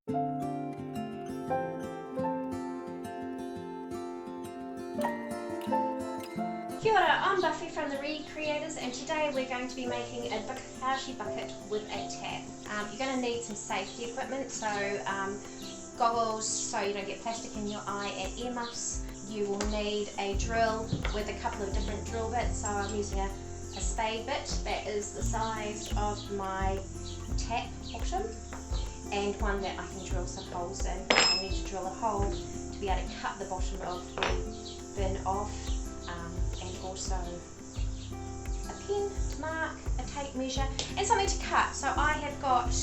Kia ora, I'm Buffy from the Recreators, and today we're going to be making a Bokashi bucket with a tap. You're going to need some safety equipment, so goggles so you don't get plastic in your eye, and earmuffs. You will need a drill with a couple of different drill bits, so I'm using a spade bit that is the size of my tap bottom, and one that I can drill some holes in. I'll need to drill a hole to be able to cut the bottom of the bin off, and also a pen to mark, a tape measure, and something to cut. So I have got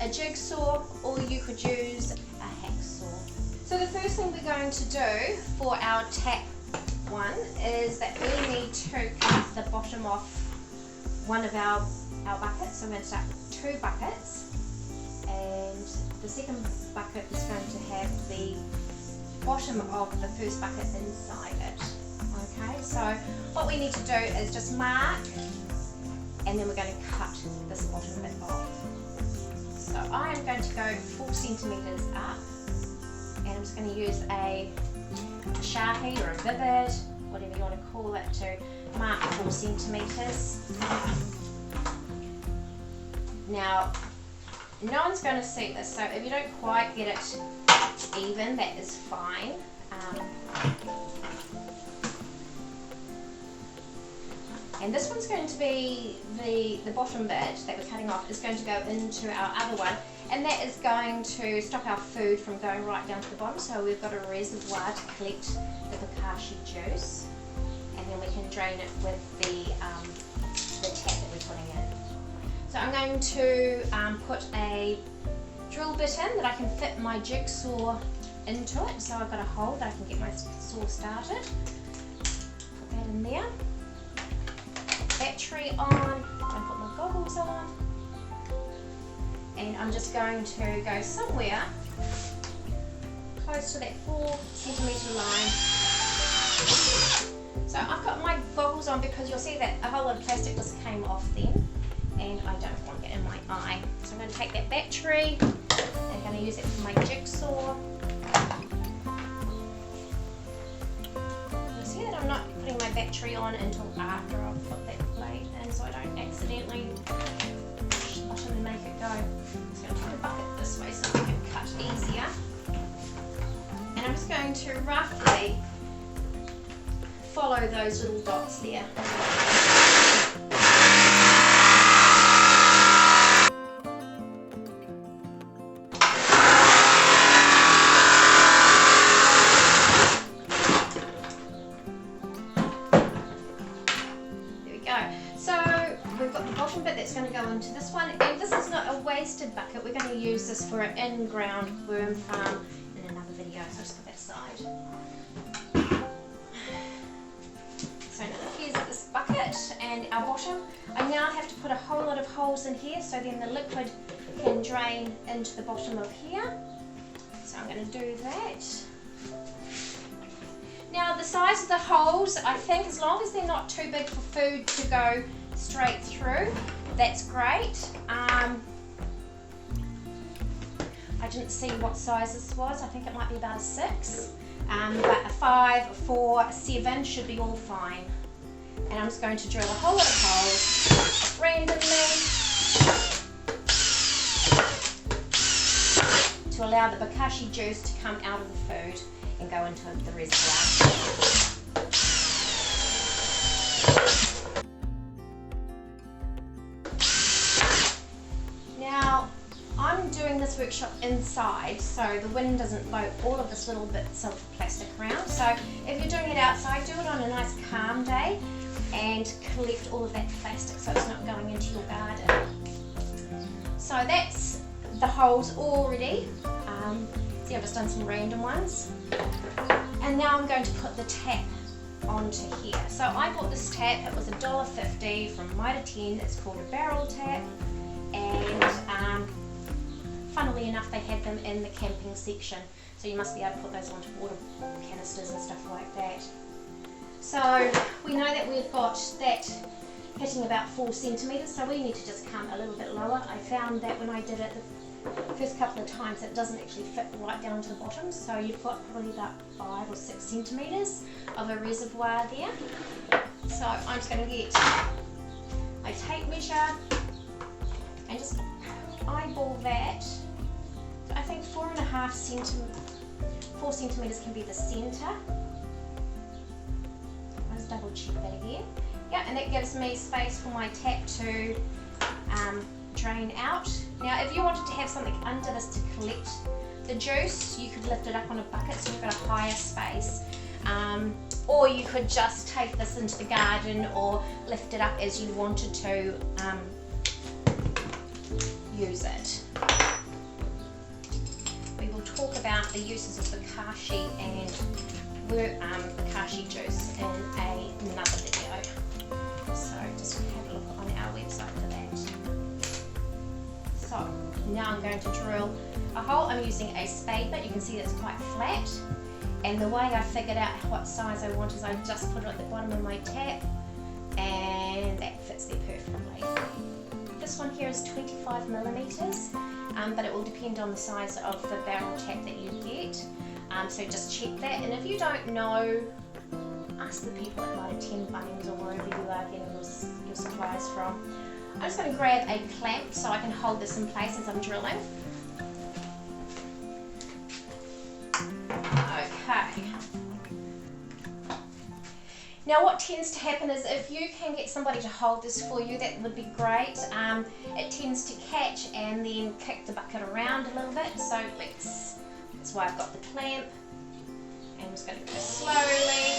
a jigsaw, or you could use a hacksaw. So the first thing we're going to do for our tap one is that we need to cut the bottom off one of our buckets. So I'm going to start with 2 buckets, and the second bucket is going to have the bottom of the first bucket inside it. Okay, so what we need to do is just mark, and then we're going to cut this bottom bit off. So I am going to go 4 centimetres up, and I'm just going to use a Sharpie or a Vivid, whatever you want to call it, to mark 4 centimetres. Now, no one's going to see this, so if you don't quite get it even, that is fine. And this one's going to be the bottom bit that we're cutting off is going to go into our other one, and that is going to stop our food from going right down to the bottom. So we've got a reservoir to collect the Bokashi juice, and then we can drain it with the tap that we're putting in. So I'm going to put a drill bit in that I can fit my jigsaw into it. So I've got a hole that I can get my saw started. Put that in there. Battery on, I put my goggles on, and I'm just going to go somewhere close to that 4 centimetre line. So I've got my goggles on because you'll see that a whole lot of plastic just came off then, and I don't want it in my eye. So I'm going to take that battery and I'm going to use it for my jigsaw. You'll see that I'm not putting my battery on until after I've put that plate in, so I don't accidentally push the button and make it go. I'm just going to put the bucket this way so I can cut easier. And I'm just going to roughly follow those little dots there. That's going to go into this one, and this is not a wasted bucket. We're going to use this for an in-ground worm farm in another video, so just put that aside. So now here's this bucket and our bottom. I now have to put a whole lot of holes in here so then the liquid can drain into the bottom of here. So I'm going to do that. Now the size of the holes, I think as long as they're not too big for food to go straight through, that's great. I didn't see what size this was. I think it might be about a 6, but a 5, a 4, a 7 should be all fine. And I'm just going to drill a whole lot of holes randomly to allow the Bokashi juice to come out of the food and go into the reservoir. Now, I'm doing this workshop inside, so the wind doesn't blow all of this little bits of plastic around. So if you're doing it outside, do it on a nice calm day and collect all of that plastic so it's not going into your garden. So that's the holes already. See, I've just done some random ones. And now I'm going to put the tap onto here. So I bought this tap, it was $1.50 from Mitre 10. It's called a barrel tap, and funnily enough they had them in the camping section, so you must be able to put those onto water canisters and stuff like that. So we know that we've got that hitting about 4 centimetres, so we need to just come a little bit lower. I found that when I did it first couple of times it doesn't actually fit right down to the bottom, so you've got probably about 5 or 6 centimetres of a reservoir there. So I'm just going to get my tape measure and just eyeball that. So I think 4 centimetres can be the centre. Let's double check that again. Yeah, and that gives me space for my tap to drain out. Now if you wanted to have something under this to collect the juice, you could lift it up on a bucket so you've got a higher space. Or you could just take this into the garden or lift it up as you wanted to use it. We will talk about the uses of Bokashi and Bokashi juice in another video. So just have a look on our website for that. So now I'm going to drill a hole. I'm using a spade bit. You can see it's quite flat. And the way I figured out what size I want is I just put it at the bottom of my tap and that fits there perfectly. This one here is 25 millimeters, but it will depend on the size of the barrel tap that you get. So just check that, and if you don't know, ask the people at Mitre 10 Bunnings or wherever you are getting your supplies from. I'm just going to grab a clamp so I can hold this in place as I'm drilling. Okay. Now what tends to happen is if you can get somebody to hold this for you, that would be great. It tends to catch and then kick the bucket around a little bit. So that's why I've got the clamp. And I'm just going to go slowly.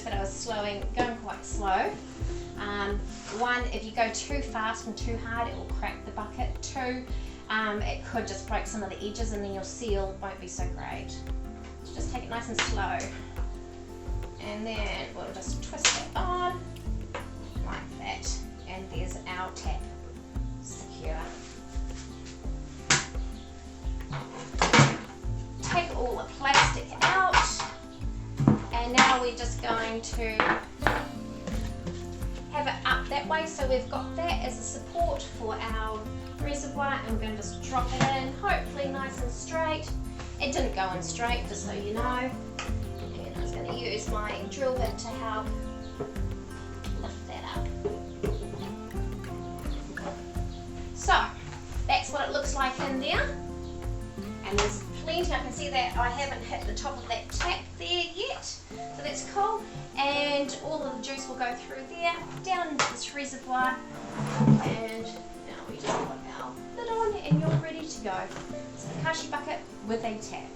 That I was going quite slow. One, if you go too fast and too hard, it will crack the bucket. Two, it could just break some of the edges and then your seal won't be so great. So just take it nice and slow. And then we'll just twist it on like that. And there's our tap secure. Take all the plastic out. And now we're just going to have it up that way, so we've got that as a support for our reservoir, and we're going to just drop it in, hopefully nice and straight. It didn't go in straight, just so you know. And I'm going to use my drill bit to help lift that up. So that's what it looks like in there, and there's plenty. I can see that I haven't hit the top of that tap there yet, so that's cool, and all of the juice will go through there down into this reservoir, and now we just put our lid on and you're ready to go. It's a Bokashi bucket with a tap.